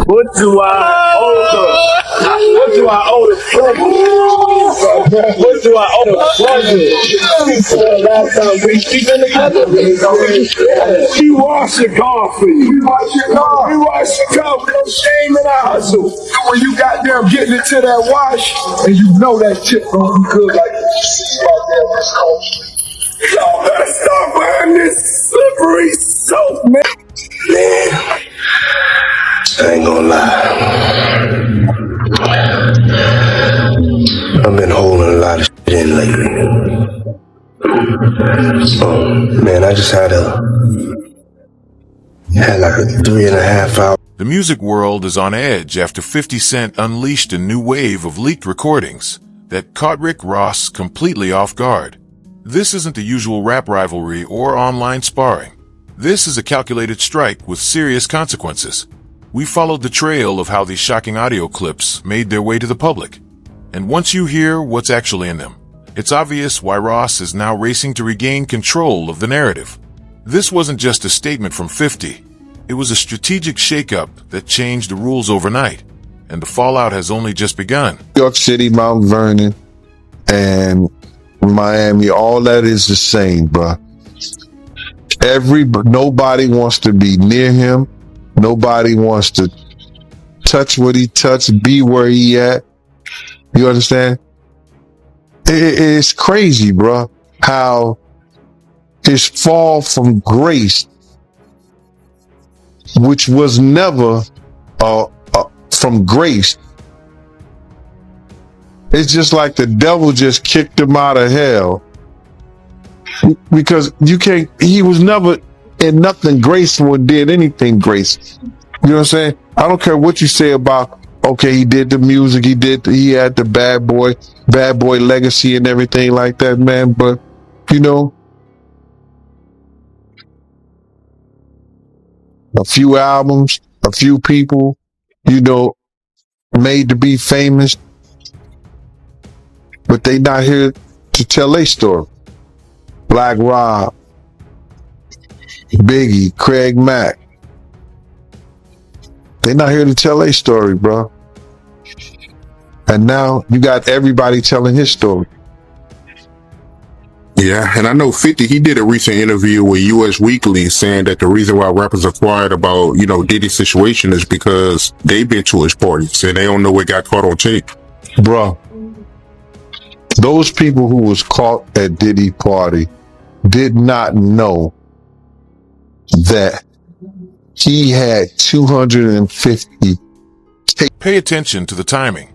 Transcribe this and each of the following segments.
What do I owe the? What do I owe the brother? What do I owe the brother? Last time we been together, he washed your car for you. We washed your car. We washed your car with no shame in our hustle. When you got there getting into that wash, and you know that shit gonna be good, like y'all better stop wearing this slippery soap, man. I ain't gonna lie. I've been holding a lot of shit in lately. Man, I just had like a 3.5 hour. The music world is on edge after 50 Cent unleashed a new wave of leaked recordings that caught Rick Ross completely off guard. This isn't the usual rap rivalry or online sparring. This is a calculated strike with serious consequences. We followed the trail of how these shocking audio clips made their way to the public. And once you hear what's actually in them, it's obvious why Ross is now racing to regain control of the narrative. This wasn't just a statement from 50. It was a strategic shakeup that changed the rules overnight, and the fallout has only just begun. New York City, Mount Vernon, and Miami, all that is the same, bro. Nobody wants to be near him. Nobody wants to touch what he touched, be where he at. You understand? It's crazy, bro, how his fall from grace, which was never from grace, it's just like the devil just kicked him out of hell, because he was never in nothing graceful and did anything graceful. You know what I'm saying? I don't care what you say about, okay, he did the music, he had the bad boy legacy and everything like that, man. But, you know, a few albums, a few people, you know, made to be famous, but they not here to tell their story. Black Rob, Biggie, Craig Mack. They not here to tell their story, bro. And now you got everybody telling his story. Yeah, and I know 50, he did a recent interview with US Weekly saying that the reason why rappers are quiet about, you know, Diddy's situation is because they've been to his parties and they don't know what got caught on tape. Bro, those people who was caught at Diddy party did not know that he had 250 tapes. Pay attention to the timing.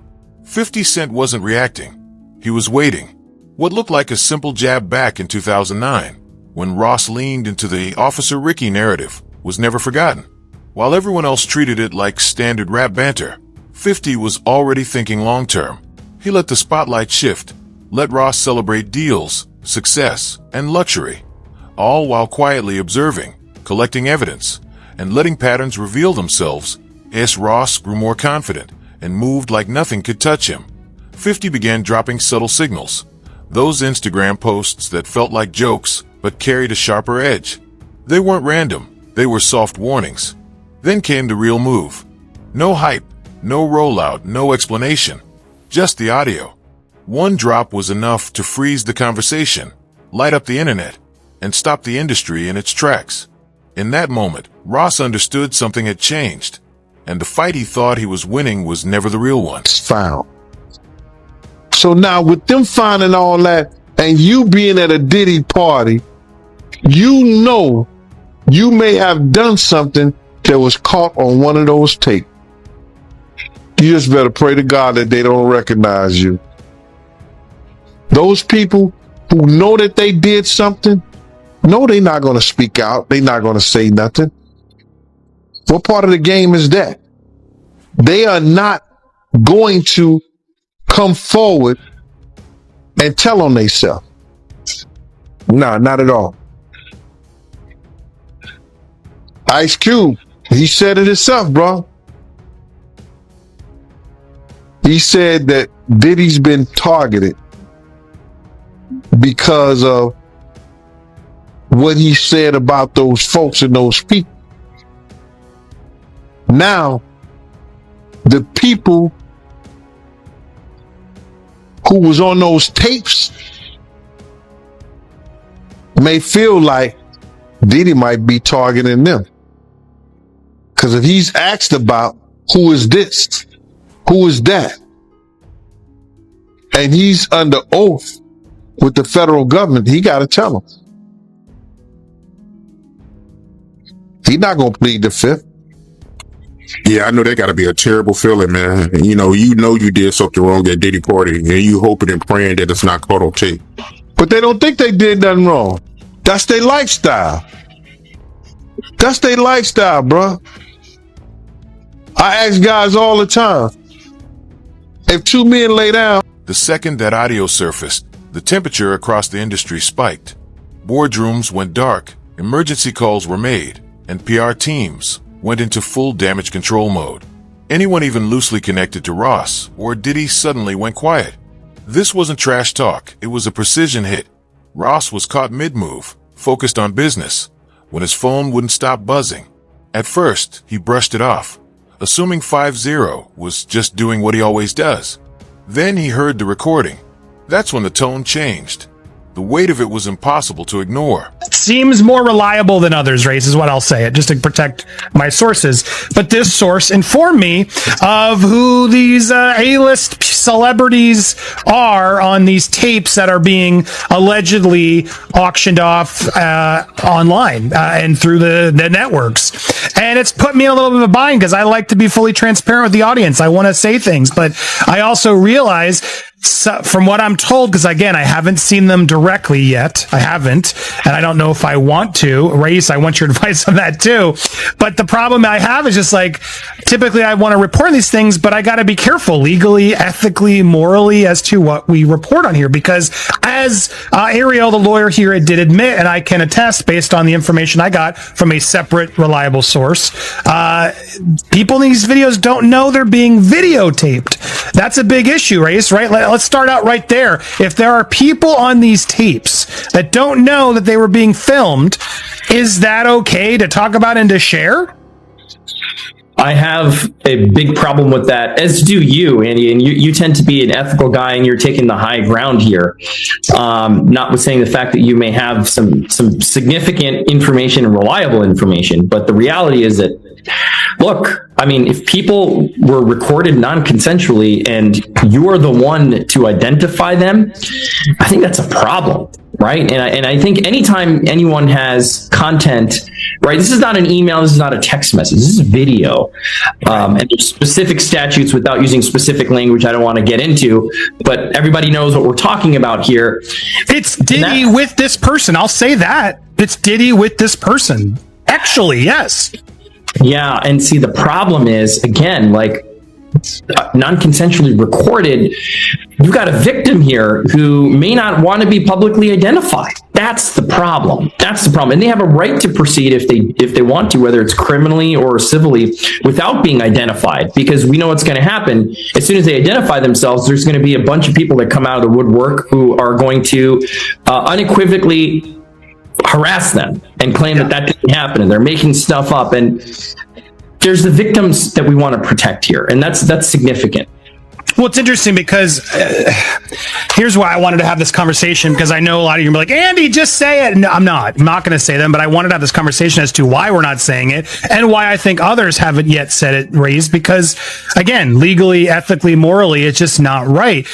50 Cent wasn't reacting. He was waiting. What looked like a simple jab back in 2009, when Ross leaned into the Officer Ricky narrative, was never forgotten. While everyone else treated it like standard rap banter, 50 was already thinking long-term. He let the spotlight shift, let Ross celebrate deals, success, and luxury, all while quietly observing, collecting evidence, and letting patterns reveal themselves. As Ross grew more confident and moved like nothing could touch him, 50 began dropping subtle signals. Those Instagram posts that felt like jokes but carried a sharper edge. They weren't random, they were soft warnings. Then came the real move. No hype, no rollout, no explanation. Just the audio. One drop was enough to freeze the conversation, light up the internet, and stop the industry in its tracks. In that moment, Ross understood something had changed, and the fight he thought he was winning was never the real one. It's found. So now with them finding all that and you being at a Diddy party, you know you may have done something that was caught on one of those tapes. You just better pray to God that they don't recognize you. Those people who know that they did something, no, they're not going to speak out. They're not going to say nothing. What part of the game is that? They are not going to come forward and tell on themselves. No, not at all. Ice Cube, he said it himself, bro. He said that Diddy's been targeted because of what he said about those folks and those people. Now, the people who was on those tapes may feel like Diddy might be targeting them. Because if he's asked about who is this, who is that, and he's under oath with the federal government, he got to tell them. He's not going to plead the fifth. Yeah, I know that got to be a terrible feeling, man. You know you did something wrong at Diddy party, and you hoping and praying that it's not caught on tape. But they don't think they did nothing wrong. That's their lifestyle. That's their lifestyle, bro. I ask guys all the time, if two men lay down. The second that audio surfaced, the temperature across the industry spiked. Boardrooms went dark, emergency calls were made, and PR teams went into full damage control mode. Anyone even loosely connected to Ross or Diddy suddenly went quiet. This wasn't trash talk, it was a precision hit. Ross was caught mid-move, focused on business, when his phone wouldn't stop buzzing. At first, he brushed it off, assuming 5-0 was just doing what he always does. Then he heard the recording. That's when the tone changed. The weight of it was impossible to ignore. Seems more reliable than others, Race, is what I'll say it, just to protect my sources. But this source informed me of who these A-list celebrities are on these tapes that are being allegedly auctioned off online and through the networks. And it's put me in a little bit of a bind because I like to be fully transparent with the audience. I want to say things, but I also realize from what I'm told, because again, I haven't seen them directly yet. I haven't, and I don't know if I want to. Race, I want your advice on that too. But the problem I have is just like, typically I want to report these things, but I got to be careful legally, ethically, morally as to what we report on here. Because as Ariel, the lawyer here, did admit, and I can attest based on the information I got from a separate, reliable source, people in these videos don't know they're being videotaped. That's a big issue, Race, right? Let's start out right there. If there are people on these tapes that don't know that they were being filmed, is that okay to talk about and to share? I have a big problem with that, as do you, Andy, and you tend to be an ethical guy and you're taking the high ground here. Notwithstanding the fact that you may have some significant information and reliable information, but the reality is that, look, I mean, if people were recorded non-consensually and you are the one to identify them, I think that's a problem, right? And I think anytime anyone has content, right, this is not an email, this is not a text message, this is video. And there's specific statutes without using specific language I don't want to get into, but everybody knows what we're talking about here. It's Diddy with this person, I'll say that. It's Diddy with this person. Actually, yes. Yeah, and see, the problem is, again, like, non-consensually recorded, you've got a victim here who may not want to be publicly identified. That's the problem. That's the problem. And they have a right to proceed if they want to, whether it's criminally or civilly, without being identified, because we know what's going to happen. As soon as they identify themselves, there's going to be a bunch of people that come out of the woodwork who are going to unequivocally harass them and claim that didn't happen and they're making stuff up. And there's the victims that we want to protect here, and that's significant. Well, it's interesting because here's why I wanted to have this conversation, because I know a lot of you are like, Andy, just say it. No, I'm not going to say them, but I wanted to have this conversation as to why we're not saying it and why I think others haven't yet said it, Raised, because again, legally, ethically, morally, it's just not right.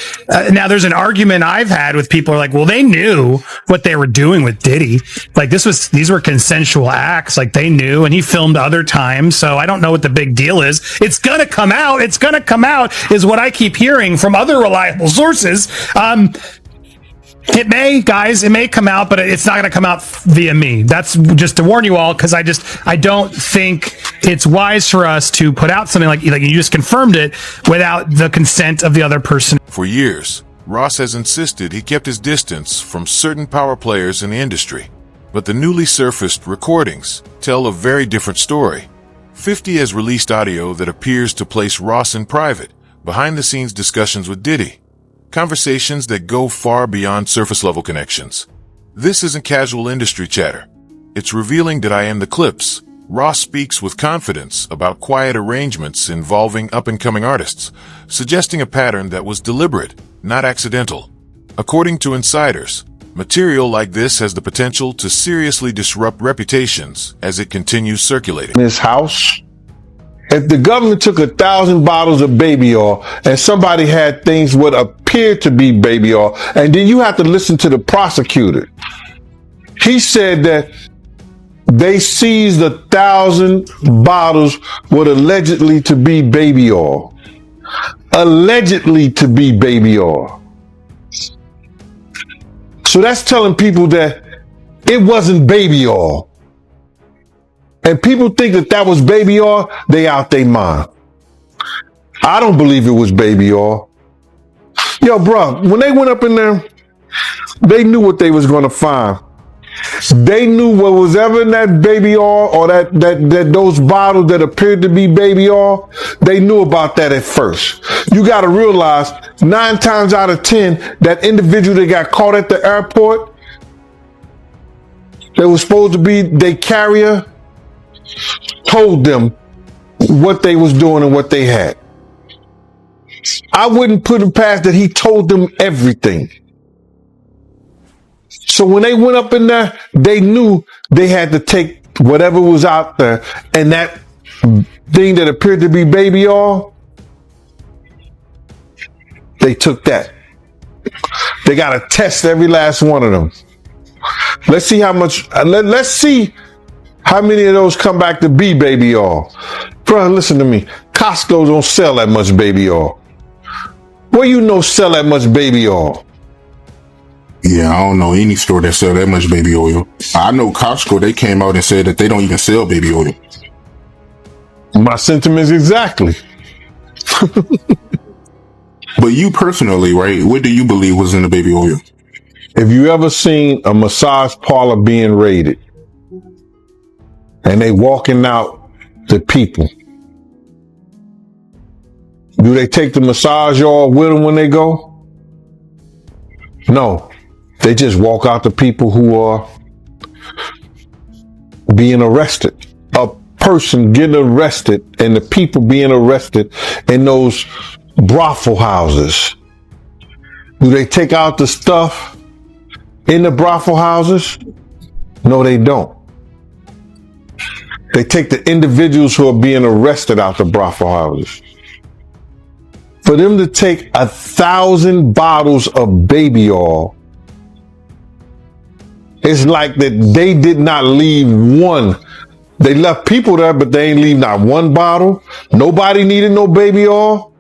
Now there's an argument I've had with people who are like, well, they knew what they were doing with Diddy. Like these were consensual acts. Like they knew, and he filmed other times. So I don't know what the big deal is. It's going to come out. It's going to come out is what I keep hearing from other reliable sources. It may come out, but it's not going to come out via me. That's just to warn you all, because I don't think it's wise for us to put out something like you just confirmed it without the consent of the other person. For years, Ross has insisted he kept his distance from certain power players in the industry. But the newly surfaced recordings tell a very different story. 50 has released audio that appears to place Ross in private, behind-the-scenes discussions with Diddy, conversations that go far beyond surface-level connections. This isn't casual industry chatter. It's revealing that I am the clips, Ross speaks with confidence about quiet arrangements involving up-and-coming artists, suggesting a pattern that was deliberate, not accidental. According to insiders, material like this has the potential to seriously disrupt reputations as it continues circulating. In his house, if the government took 1,000 bottles of baby oil and somebody had things what appeared to be baby oil, and then you have to listen to the prosecutor. He said that they seized 1,000 bottles what allegedly to be baby oil. Allegedly to be baby oil. So that's telling people that it wasn't baby oil. And people think that that was baby oil, they out their mind. I don't believe it was baby oil. Yo, bro, when they went up in there, they knew what they was going to find. They knew what was ever in that baby oil or that those bottles that appeared to be baby oil. They knew about that at first. You got to realize 9 times out of 10, that individual that got caught at the airport, that was supposed to be their carrier, told them what they was doing and what they had. I wouldn't put it past that he told them everything. So when they went up in there, they knew they had to take whatever was out there, and that thing that appeared to be baby oil, they took that. They got to test every last one of them. Let's see how much, let's see how many of those come back to be baby oil. Bro, listen to me. Costco don't sell that much baby oil. Where you know sell that much baby oil? Yeah, I don't know any store that sell that much baby oil. I know Costco, they came out and said that they don't even sell baby oil. My sentiments exactly. But you personally, right, what do you believe was in the baby oil? If you ever seen a massage parlor being raided and they walking out the people, do they take the massage oil with them when they go? No. They just walk out the people who are being arrested. A person getting arrested and the people being arrested in those brothel houses. Do they take out the stuff in the brothel houses? No, they don't. They take the individuals who are being arrested out the brothel houses. For them to take 1,000 bottles of baby oil, it's like that they did not leave one. They left people there, but they ain't leave not one bottle. Nobody needed no baby oil.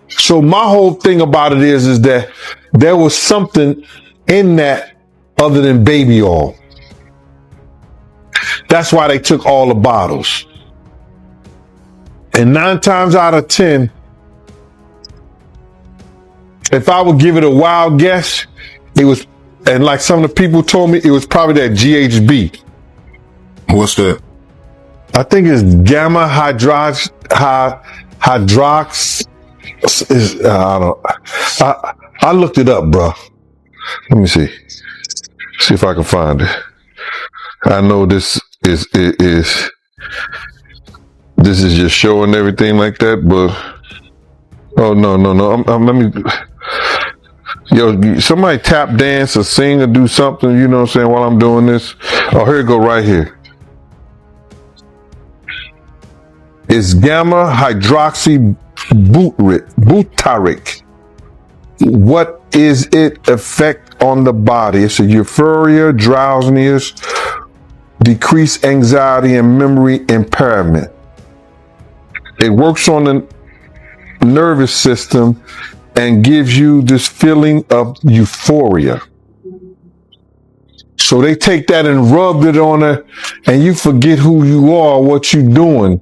So my whole thing about it is that there was something in that other than baby oil. That's why they took all the bottles. And 9 times out of 10, if I would give it a wild guess, it was, and like some of the people told me, it was probably that GHB. What's that? I think it's gamma hydrox. I looked it up, bro. Let me see if I can find it. I know this is just showing everything like that, but oh no. Let me. Yo, somebody tap dance or sing or do something, you know what I'm saying, while I'm doing this. Oh, here it go right here. It's gamma hydroxy butyric. What is it effect on the body? It's a euphoria, drowsiness, decreased anxiety, and memory impairment. It works on the nervous system and gives you this feeling of euphoria. So they take that and rub it on it, and you forget who you are, what you're doing.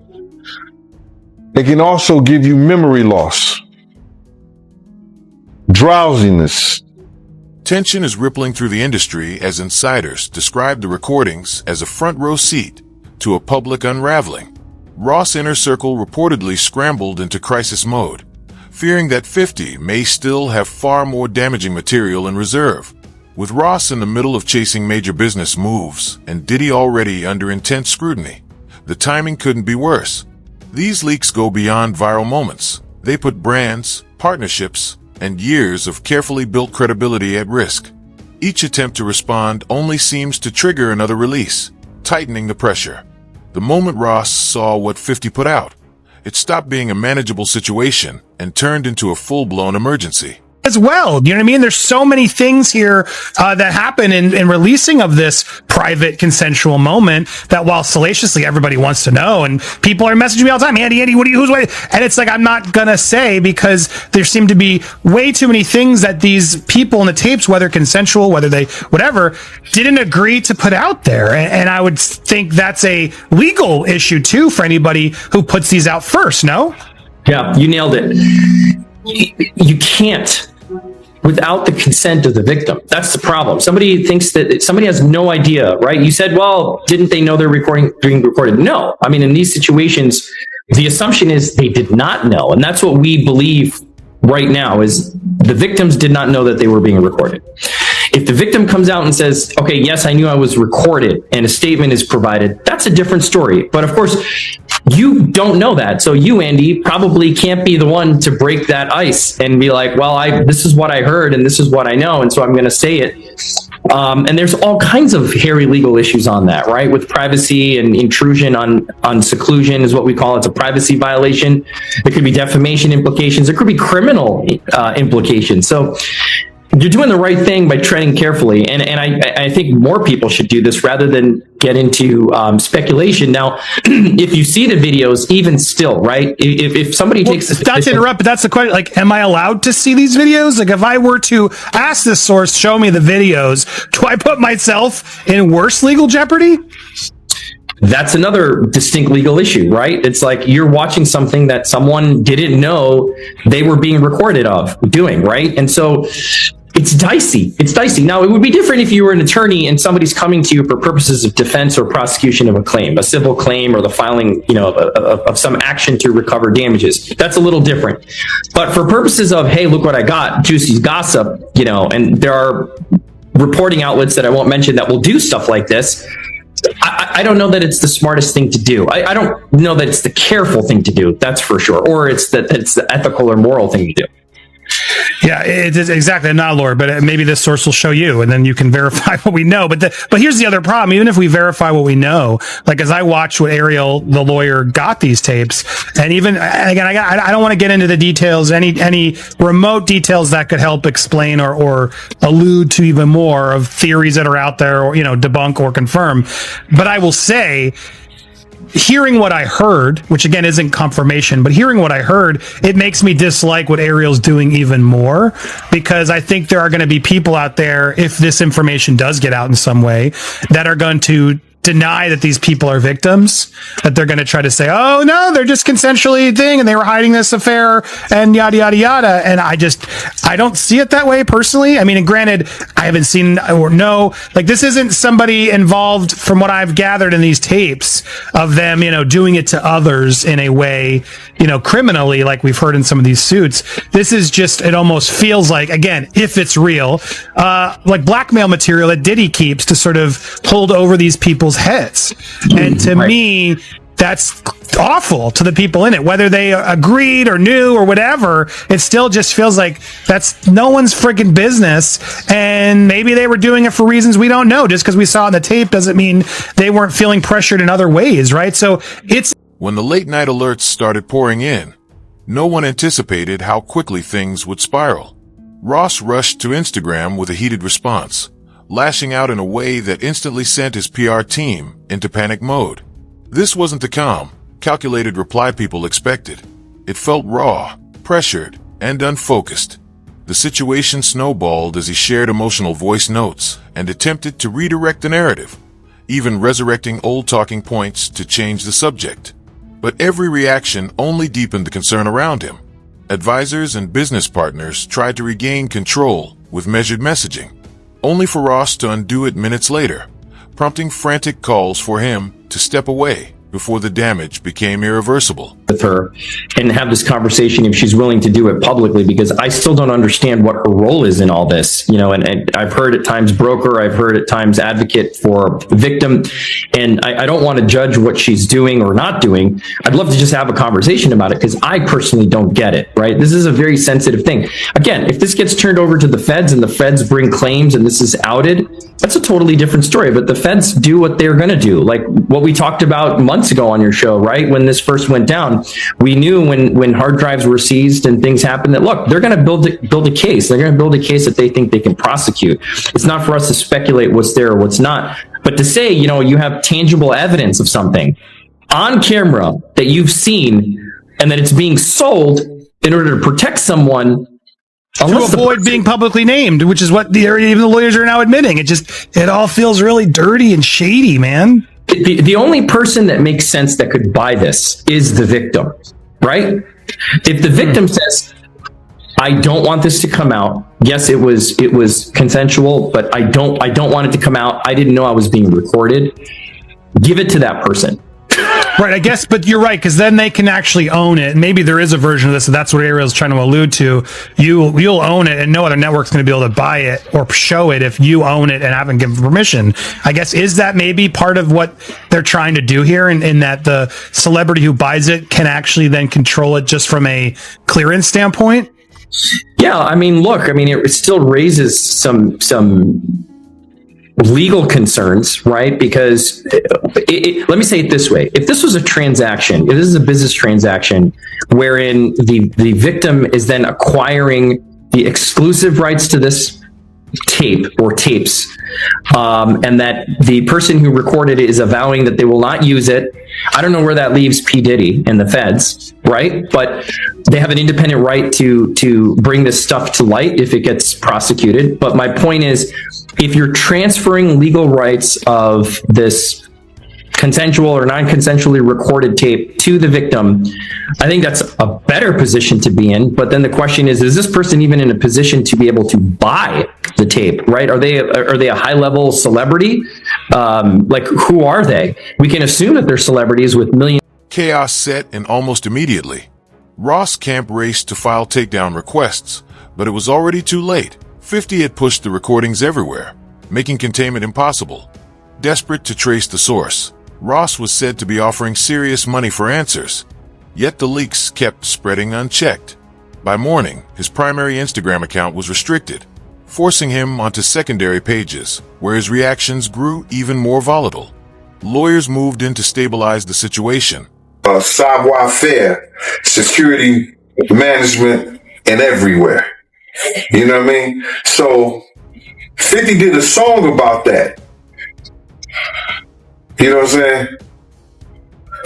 It can also give you memory loss, drowsiness. Tension is rippling through the industry as insiders describe the recordings as a front row seat to a public unraveling. Ross' inner circle reportedly scrambled into crisis mode, fearing that 50 may still have far more damaging material in reserve. With Ross in the middle of chasing major business moves and Diddy already under intense scrutiny, the timing couldn't be worse. These leaks go beyond viral moments. They put brands, partnerships, and years of carefully built credibility at risk. Each attempt to respond only seems to trigger another release, tightening the pressure. The moment Ross saw what 50 put out, it stopped being a manageable situation and turned into a full-blown emergency. As well, you know what I mean? There's so many things here that happen in releasing of this private consensual moment that while salaciously everybody wants to know, and people are messaging me all the time, Andy, who's waiting? And it's like, I'm not gonna say, because there seem to be way too many things that these people in the tapes, whether consensual, whether they, whatever, didn't agree to put out there. And I would think that's a legal issue too for anybody who puts these out first, no? Yeah, you nailed it. You can't without the consent of the victim. That's the problem. Somebody thinks that somebody has no idea, right? You said, well, didn't they know they're being recorded? No. I mean, in these situations, the assumption is they did not know. And that's what we believe right now is the victims did not know that they were being recorded. If the victim comes out and says, okay, yes, I knew I was recorded, and a statement is provided, that's a different story. But of course, you don't know that. So you, Andy, probably can't be the one to break that ice and be like, well, this is what I heard and this is what I know, and so I'm going to say it. And there's all kinds of hairy legal issues on that, right? With privacy and intrusion on seclusion is what we call it. It's a privacy violation. There could be defamation implications. There could be criminal implications. So you're doing the right thing by treading carefully. And I think more people should do this rather than get into speculation. Now, if you see the videos, even still, right? If somebody takes this, not to interrupt, but that's the question. Like, am I allowed to see these videos? Like, if I were to ask this source, show me the videos, do I put myself in worse legal jeopardy? That's another distinct legal issue, right? It's like you're watching something that someone didn't know they were being recorded of doing, right? And so it's dicey. It's dicey. Now, it would be different if you were an attorney and somebody's coming to you for purposes of defense or prosecution of a claim, a civil claim, or the filing, of some action to recover damages. That's a little different. But for purposes of, hey, look what I got, juicy gossip, and there are reporting outlets that I won't mention that will do stuff like this. I don't know that it's the smartest thing to do. I don't know that it's the careful thing to do. That's for sure. Or it's the ethical or moral thing to do. Yeah, it is exactly. I'm not a lawyer, but maybe this source will show you, and then you can verify what we know. But here's the other problem. Even if we verify what we know, like as I watch what Ariel, the lawyer, got these tapes, and even again, I don't want to get into the details, any remote details that could help explain or allude to even more of theories that are out there, or debunk or confirm. But I will say, hearing what I heard, which again isn't confirmation, but hearing what I heard, it makes me dislike what Ariel's doing even more, because I think there are going to be people out there, if this information does get out in some way, that are going to deny that these people are victims, that they're going to try to say, oh no, they're just consensually and they were hiding this affair and yada, yada, yada. And I don't see it that way personally. I mean, and granted, I haven't seen or know, like this isn't somebody involved from what I've gathered in these tapes of them, doing it to others in a way, criminally, like we've heard in some of these suits. This is just, it almost feels like, again, if it's real, like blackmail material that Diddy keeps to sort of hold over these people's heads. And to me, that's awful to the people in it, whether they agreed or knew or whatever. It still just feels like that's no one's freaking business, and maybe they were doing it for reasons we don't know. Just because we saw it on the tape doesn't mean they weren't feeling pressured in other ways, right? So it's when the late night alerts started pouring in, no one anticipated how quickly things would spiral. Ross rushed to Instagram with a heated response, lashing out in a way that instantly sent his PR team into panic mode. This wasn't the calm, calculated reply people expected. It felt raw, pressured, and unfocused. The situation snowballed as he shared emotional voice notes and attempted to redirect the narrative, even resurrecting old talking points to change the subject. But every reaction only deepened the concern around him. Advisors and business partners tried to regain control with measured messaging, only for Ross to undo it minutes later, prompting frantic calls for him to step away. before the damage became irreversible. With her and have this conversation if she's willing to do it publicly, because I still don't understand what her role is in all this, and I've heard at times broker, I've heard at times advocate for the victim, and I don't want to judge what she's doing or not doing. I'd love to just have a conversation about it, because I personally don't get it, right? This is a very sensitive thing. Again, if this gets turned over to the feds and the feds bring claims and this is outed, that's a totally different story. But the feds do what they're going to do, like what we talked about months ago on your show, right? When this first went down, we knew when hard drives were seized and things happened that, look, they're going to build a case. They're going to build a case that they think they can prosecute. It's not for us to speculate what's there or what's not, but to say, you have tangible evidence of something on camera that you've seen and that it's being sold in order to protect someone. To avoid being publicly named, which is what even the lawyers are now admitting. It all feels really dirty and shady, man. The only person that makes sense that could buy this is the victim, right? If the victim says, I don't want this to come out. Yes, it was consensual, but I don't want it to come out. I didn't know I was being recorded. Give it to that person. Right, I guess, but you're right, because then they can actually own it. Maybe there is a version of this, and that's what Ariel's trying to allude to. You'll own it, and no other network's going to be able to buy it or show it if you own it and haven't given permission. I guess, is that maybe part of what they're trying to do here, in that the celebrity who buys it can actually then control it just from a clearance standpoint? Yeah, it still raises some legal concerns, right? Because let me say it this way. If this was a transaction, if this is a business transaction wherein the victim is then acquiring the exclusive rights to this tape or tapes, and that the person who recorded it is avowing that they will not use it, I don't know where that leaves P. Diddy and the feds, right? But they have an independent right to bring this stuff to light if it gets prosecuted. But my point is, if you're transferring legal rights of this consensual or non-consensually recorded tape to the victim, I think that's a better position to be in. But then the question is this person even in a position to be able to buy the tape, right? Are they a high-level celebrity? Who are they? We can assume that they're celebrities with millions. Chaos set in almost immediately. Ross Camp raced to file takedown requests, but it was already too late. 50 had pushed the recordings everywhere, making containment impossible. Desperate to trace the source, Ross was said to be offering serious money for answers, yet the leaks kept spreading unchecked. By morning, his primary Instagram account was restricted, forcing him onto secondary pages, where his reactions grew even more volatile. Lawyers moved in to stabilize the situation. Savoir-faire, security management, and everywhere. You know what I mean? So 50 did a song about that. You know what I'm saying?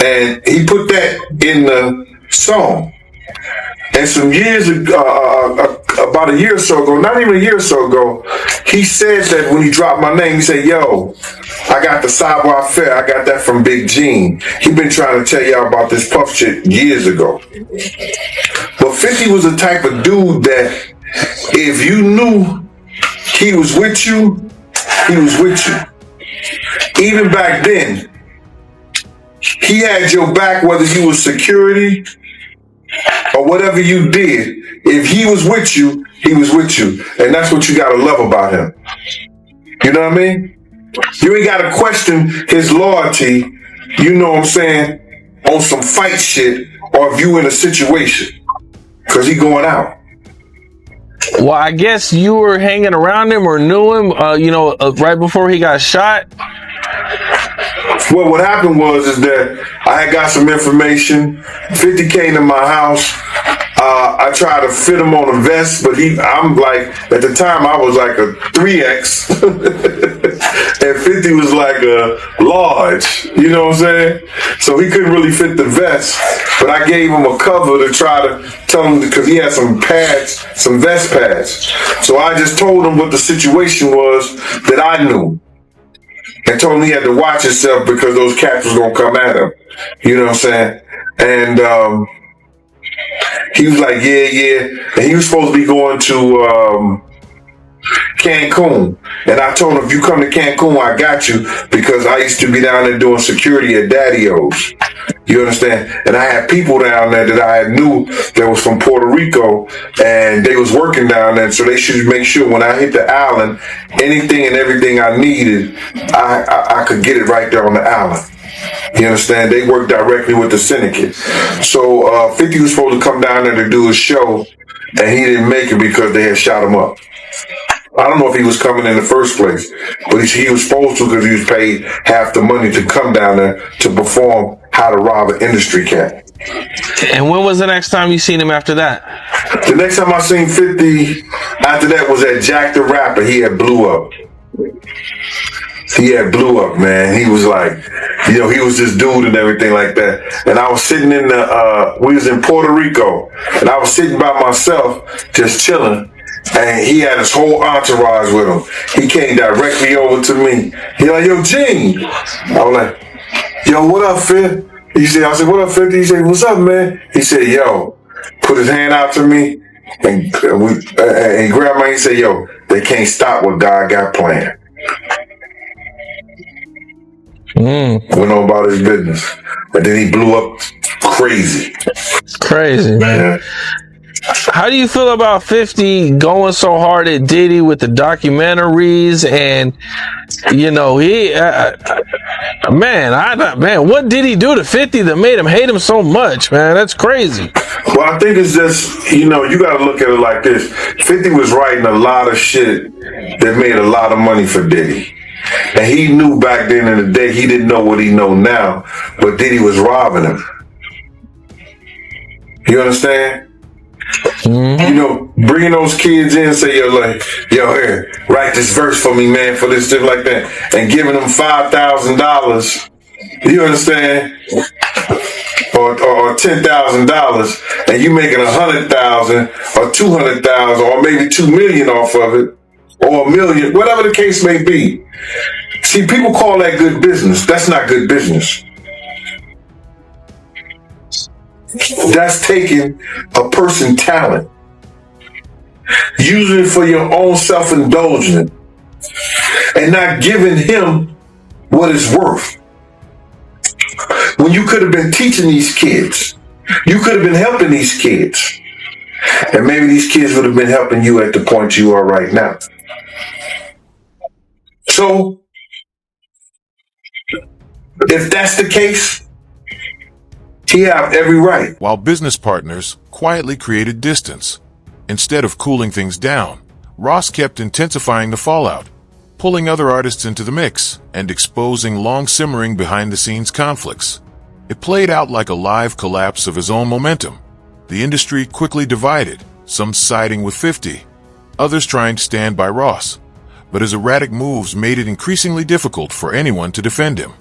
And he put that in the song. And some years ago, about a year or so ago, not even a year or so ago, he said that when he dropped my name, he said, yo, I got the savoir-faire. I got that from Big Gene. He been trying to tell y'all about this puff shit years ago. But 50 was the type of dude that if you knew he was with you, he was with you. Even back then, he had your back whether you was security or whatever you did. If he was with you, he was with you. And that's what you gotta love about him. You know what I mean? You ain't gotta question his loyalty, you know what I'm saying, on some fight shit or if you in a situation. Cause he going out. Well, I guess you were hanging around him or knew him, right before he got shot. Well, what happened was is that I had got some information. 50 came to my house. I tried to fit him on a vest, but I'm like, at the time I was like a 3X and 50 was like a large, you know what I'm saying? So he couldn't really fit the vest, but I gave him a cover to try to tell him, because he had some pads, some vest pads. So I just told him what the situation was that I knew. And told him he had to watch himself because those cats was gonna come at him. You know what I'm saying? And he was like, yeah. And he was supposed to be going to Cancun. And I told him, if you come to Cancun, I got you, because I used to be down there doing security at Daddy-O's. You understand? And I had people down there that I knew that was from Puerto Rico, and they was working down there, so they should make sure when I hit the island, anything and everything I needed, I could get it right there on the island. You understand? They work directly with the syndicate. So 50 was supposed to come down there to do a show, and he didn't make it because they had shot him up. I don't know if he was coming in the first place, but he was supposed to, because he was paid half the money to come down there to perform How to Rob an Industry Cat. And when was the next time you seen him after that? The next time I seen 50 after that was at Jack the Rapper. He had blew up. He had blew up, man. He was like, you know, he was this dude and everything like that. And I was sitting in we was in Puerto Rico, and I was sitting by myself, just chilling. And he had his whole entourage with him. He came directly over to me. He like, yo, Gene. I was like, yo, what up, Fifth? I said, what up, 50? He said, what's up, man? He said, yo, put his hand out to me, and grabbed my hand. He said, yo, they can't stop what God got planned. Went on about his business. And then he blew up crazy. Crazy, man. Yeah. How do you feel about 50 going so hard at Diddy with the documentaries? And, you know, man, what did he do to 50 that made him hate him so much, man? That's crazy. Well, I think it's just, you know, you got to look at it like this. 50 was writing a lot of shit that made a lot of money for Diddy. And he knew back then in the day, he didn't know what he know now, but Diddy was robbing him. You understand? Mm-hmm. You know, bringing those kids in, say, yo, here, write this verse for me, man, for this, stuff like that, and giving them $5,000. You understand? Or $10,000, and you making $100,000 or $200,000 or maybe $2 million off of it, or $1 million, whatever the case may be. See, people call that good business. That's not good business. That's taking a person's talent, using it for your own self-indulgence, and not giving him what it's worth. When you could have been teaching these kids, you could have been helping these kids, and maybe these kids would have been helping you at the point you are right now. So, if that's the case, he have every right. While business partners quietly created distance. Instead of cooling things down, Ross kept intensifying the fallout, pulling other artists into the mix and exposing long-simmering behind-the-scenes conflicts. It played out like a live collapse of his own momentum. The industry quickly divided, some siding with 50, others trying to stand by Ross. But his erratic moves made it increasingly difficult for anyone to defend him.